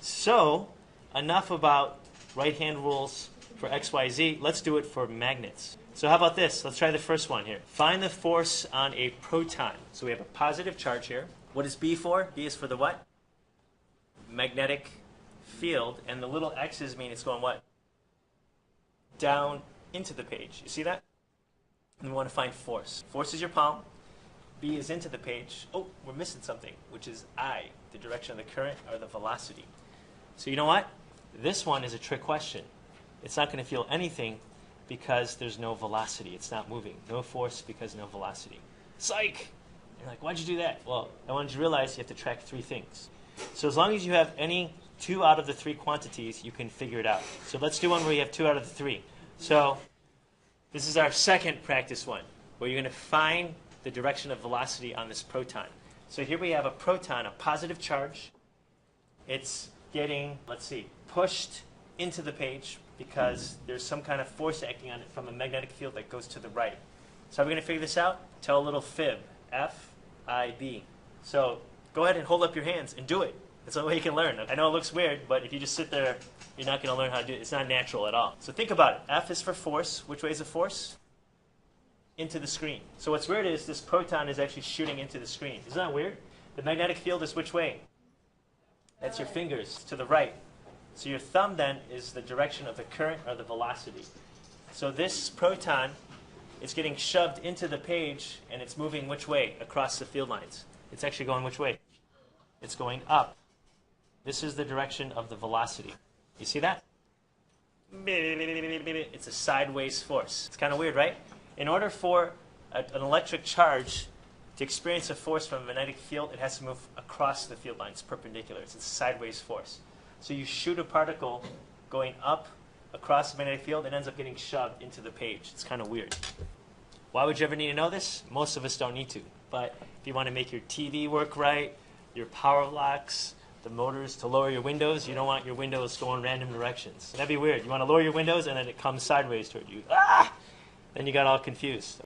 So, enough about right-hand rules for X, Y, Z. Let's do it for magnets. So how about this? Let's try the first one here. Find the force on a proton. So we have a positive charge here. What is B for? B is for the what? Magnetic field. And the little x's mean it's going what? Down into the page. You see that? And we want to find force. Force is your palm. B is into the page. Oh, we're missing something, which is I, the direction of the current or the velocity. So you know what? This one is a trick question. It's not going to feel anything because there's no velocity. It's not moving. No force because no velocity. Psych! You're like, why'd you do that? Well, I wanted you to realize you have to track three things. So as long as you have any two out of the three quantities, you can figure it out. So let's do one where you have two out of the three. So this is our second practice one, where you're going to find the direction of velocity on this proton. So here we have a proton, a positive charge. It's getting, let's see, pushed into the page because there's some kind of force acting on it from a magnetic field that goes to the right. So how are we going to figure this out? Tell a little fib, F-I-B. So go ahead and hold up your hands and do it. That's the only way you can learn. I know it looks weird, but if you just sit there, you're not going to learn how to do it. It's not natural at all. So think about it. F is for force. Which way is the force? Into the screen. So what's weird is this proton is actually shooting into the screen. Isn't that weird? The magnetic field is which way? That's your fingers, to the right. So your thumb then is the direction of the current or the velocity. So this proton is getting shoved into the page and it's moving which way across the field lines? It's actually going which way? It's going up. This is the direction of the velocity. You see that? It's a sideways force. It's kind of weird, right? In order for an electric charge to experience a force from a magnetic field, it has to move across the field lines, perpendicular. It's a sideways force. So you shoot a particle going up across the magnetic field, it ends up getting shoved into the page. It's kind of weird. Why would you ever need to know this? Most of us don't need to. But if you want to make your TV work right, your power locks, the motors to lower your windows, you don't want your windows going random directions. That'd be weird. You want to lower your windows and then it comes sideways toward you. Ah! Then you got all confused.